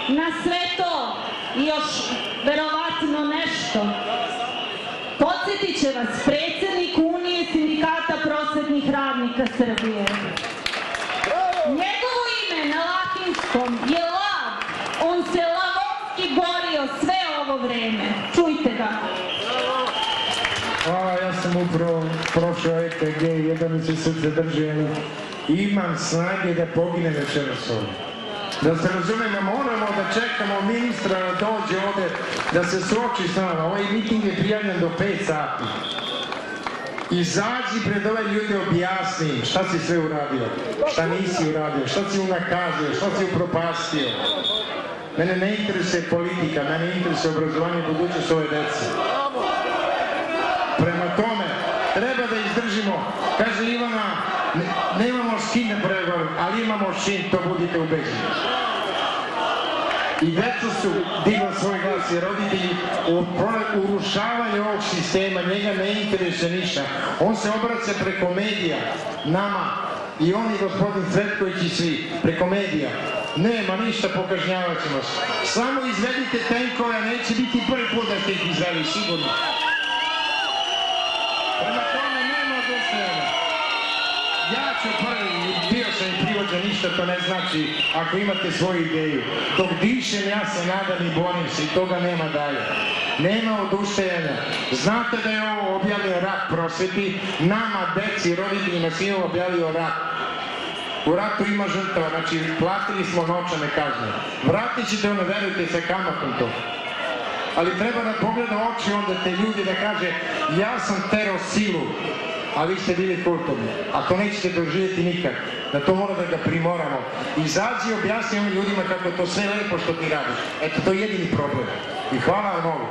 Na sve to i još verovatno nešto podsjetit će vas predsjednik Unije sindikata prosvetnih radnika Srbije. Njegovo ime na latinskom je Lav. On se lavovski borio sve ovo vreme. Čujte ga. Hvala, ja sam upravo prošao ETG, jedan se srce drži, i imam snage da poginem večeras ovdje. Da se razumemo, moramo da čekamo ministra da dođe ovde, da se suoči s nama. Ovaj miting je prijavljen do 5 sati. Izađi pred ove ljude, objasni šta si sve uradio, šta nisi uradio, šta si unakazio, šta si upropastio. Mene ne interesuje politika, mene interesuje obrazovanje i budućnost ove dece. Prema tome, treba da izdržimo. Kaže Ivana, nemamo s kim da pregovorim, ali imamo s čim, to budite ubeđeni. I deca su digla svoj glas i roditelji u urušavanju ovog sistema, njega ne interesuje ništa. On se obraća preko medija, nama, i oni, gospodin Cvetković i svi, preko medija. Nema ništa, pokažnjavat ćemo se. Samo izvedite tenkove, neće biti prvi put da ste ih izveli, sigurno. Prema tome nema odostajanja. Ja ću prvi, bio sam i privođen, ništa to ne znači ako imate svoju ideju. Dok dišem, ja se nadam i borim se i toga nema dalje. Nema odustajanja. Znate da je ovo objavio rat prosveti, nama, deci, roditeljima, svima objavio rat. U ratu ima žrtava, znači platili smo novčane kazne. Vratit ćete ono, verujte, sa kamatom to. Ali treba da pogleda oči onda te ljudi da kaže ja sam terao silu, a vi ste bili kulturni. Ako nećete doživjeti nikad, da to mora da ga primoramo. Izađi i objasni ovim ljudima kako je to sve lepo što ti radiš. Eto, to je jedini problem. I hvala vam mnogo.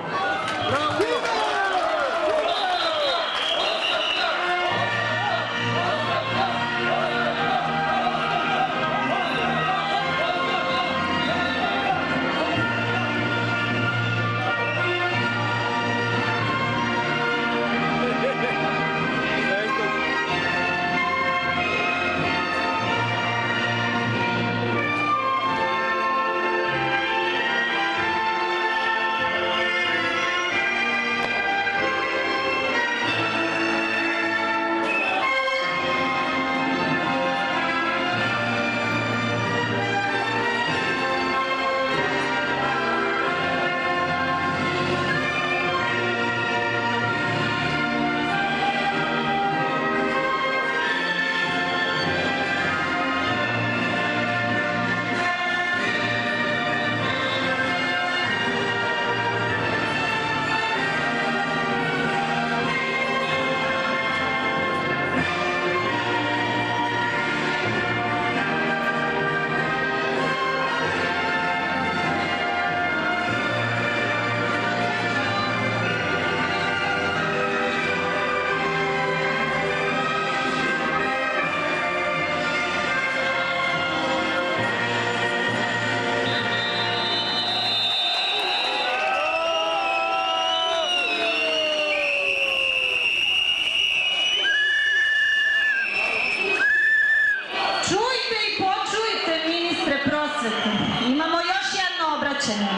obraćanje.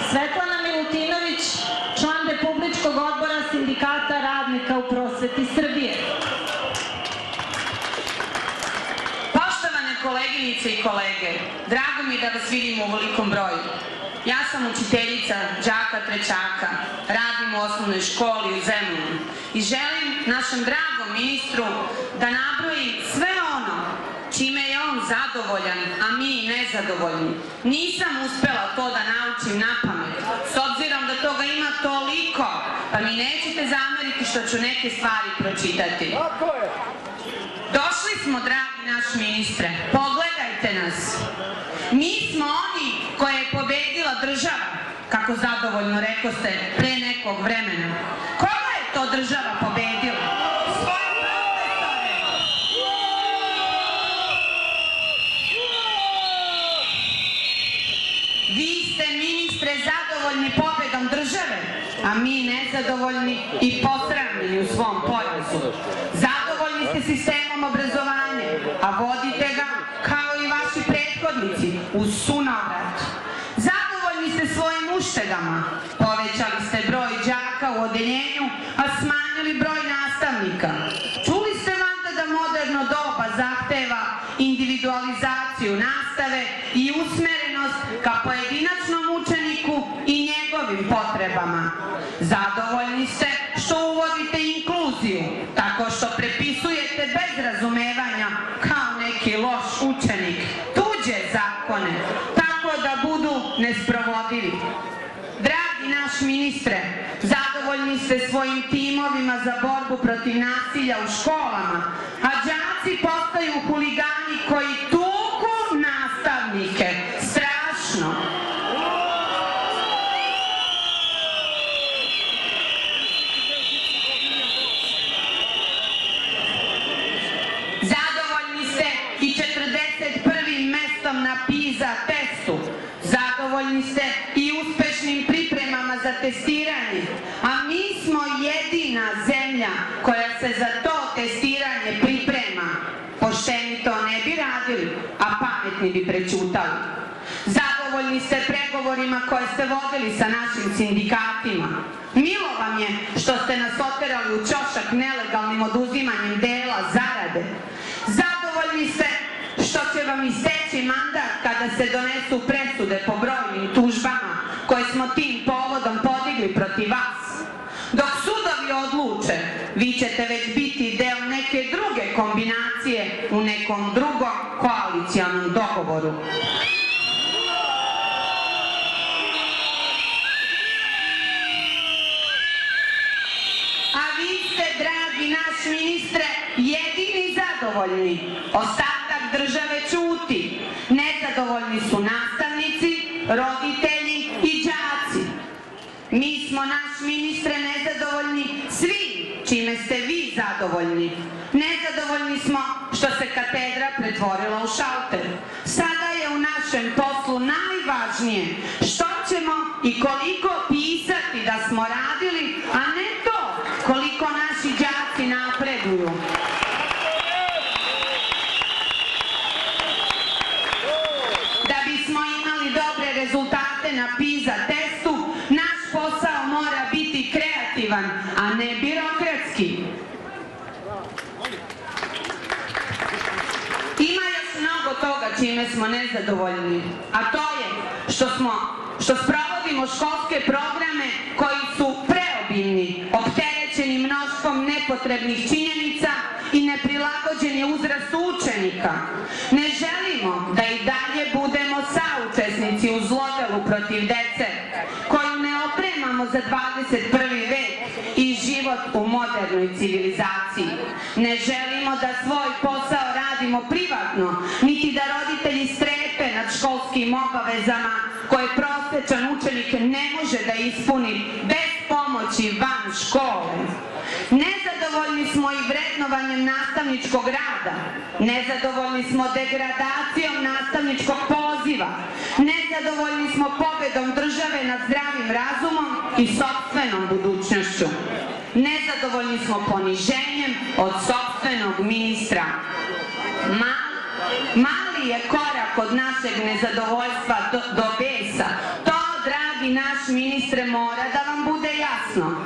Svetlana Milutinović, član Republičkog odbora Sindikata radnika u prosveti Srbije. Poštovane koleginice i kolege, drago mi je da vas vidim u ovolikom broju. Ja sam učiteljica đaka trećaka, radim u osnovnoj školi u Zemunu i želim našem dragom ministru da nabroji sve ono čime je on zadovoljan, a mi nezadovoljni. Nisam uspela to da naučim napamet, s obzirom da toga ima toliko, pa mi nećete zameriti što ću neke stvari pročitati. Došli smo, dragi naš ministre, pogledajte nas. Mi smo oni koje je pobedila država, kako zadovoljno rekoste, pre nekog vremena. Koga je to država pobedila? Svoje profesore! Vi ste, ministre, zadovoljni pobedom države, a mi nezadovoljni i posramljeni u svom pojasu. Zadovoljni ste sistemom obrazovanja, a vodite ga, kao i vaši prethodnici, u sunovrat. Zadovoljni ste svojim uštedama, povećali ste broj đaka u odeljenju, a smanjili broj nastavnika. Čuli ste valjda da moderno doba zahteva individualizaciju nastave i usmerenost ka pojedinačnom učeniku i njegovim potrebama. Zadovoljni ste što uvodite inkluziju, tako što prepisujete bez razumevanja kao neki loš učenik tuđe zakone, tako da budu nesprovodivi. Dragi naš ministre, zadovoljni ste svojim timovima za borbu protiv nasilja u školama, a đaci postaju huligani koji tuku nastavnike. Strašno! Zadovoljni ste i 41. mestom na PISA testu. Zadovoljni ste i uspešnim pripremama za testiranje, a mi smo jedina zemlja koja se za to testiranje priprema. Pošteni to ne bi radili, a pametni bi prećutali. Zadovoljni ste pregovorima koje ste vodili sa našim sindikatima. Milo vam je što ste nas oterali u ćošak nelegalnim oduzimanjem dela zarade. Zadovoljni ste što će vam isteći mandat kada se donesu presude po brojnim tužbama koje smo tim povodom podigli protiv vas. Dok sudovi odluče, vi ćete već biti deo neke druge kombinacije u nekom drugom koalicijalnom dogovoru. A vi ste, dragi naš ministre, jedini zadovoljni. Ostatak države ćuti. Nezadovoljni su nastavnici, roditelji i đaci. Mi smo, naš ministre, nezadovoljni svim čime ste vi zadovoljni. Nezadovoljni smo što se katedra pretvorila u šalter. Sada je u našem poslu najvažnije što ćemo i koliko pisati da smo radili, a ne to koliko naši đaci napreduju. Da bismo imali dobre rezultate na PISA testu, naš posao mora biti kreativan, a ne birokratski. Ima još mnogo toga čime smo nezadovoljni, a to je što sprovodimo školske programe koji su preobilni, opterećeni mnoštvom nepotrebnih činjenica i neprilagođeni uzrastu učenika. Ne želimo da i dalje budemo saučesnici u zlodelu protiv dece, koju ne opremamo za 21. vek i život u modernoj civilizaciji. Ne želimo da svoj posao radimo privatno, niti da roditelji strepe nad školskim obavezama koje prosječan učenik ne može da ispuni bez pomoći van škole. Nezadovoljni smo i vrednovanjem nastavničkog rada. Nezadovoljni smo degradacijom nastavničkog poziva. Nezadovoljni smo pobedom države nad zdravim razumom i sopstvenom budućnošću. Nezadovoljni smo poniženjem od sopstvenog ministra. Mali je korak od našeg nezadovoljstva do besa. To, ministre, mora da vam bude jasno.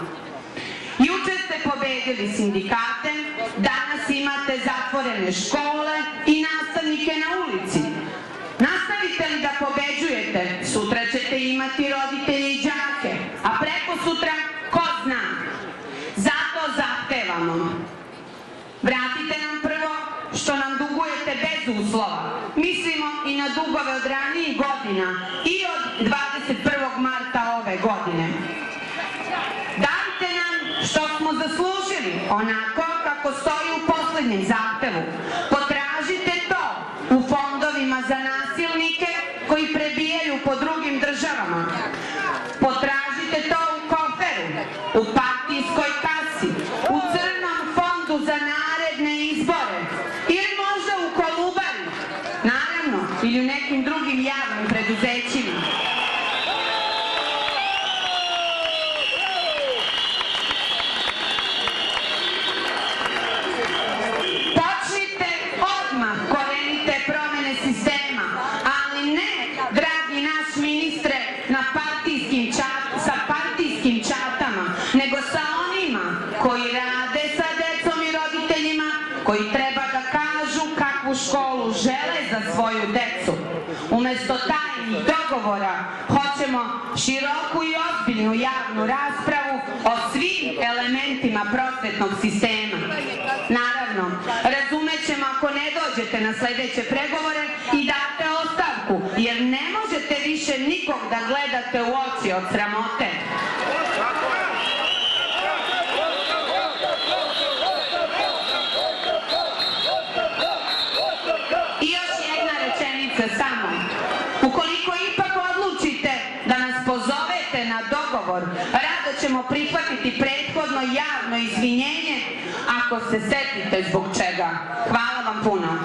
Juče ste pobedili sindikate, danas imate zatvorene škole i nastavnike na ulici. Nastavite li da pobeđujete, sutra ćete imati roditelje i đake, a preko sutra ko zna. Zato zahtevamo. Vratite nam prvo što nam dugujete bez uslova. Mislimo i na dugove od ranijih godina i od 21. marta ove godine. Dajte nam što smo zaslužili, onako kako stoji u poslednjem zahtevu. Potražite to u fondovima za nasilnike koji prebijaju po drugim državama. Potražite to u koferu, u partijskoj kasi, u crnom fondu za naredne izbore ili možda u Kolubari, naravno, ili u nekim drugim javnim preduzećima. Počnite odmah korenite promene sistema, ali ne, dragi naš ministre, sa partijskim čatama, nego sa onima koji rade sa decom i roditeljima, koji treba da kažu kakvu školu žele za svoju decu. Umesto tajnih dogovora hoćemo široku i ozbiljnu javnu raspravu o svim elementima prosvetnog sistema. Naravno, razumećemo ako ne dođete na sledeće pregovore i date ostavku, jer ne možete više nikog da gledate u oči od sramote. I još jedna rečenica samo. Ukoliko ipak odlučite da nas pozovete na dogovor, rado ćemo prihvatiti prethodno javno izvinjenje ako se setite zbog čega. Hvala vam puno.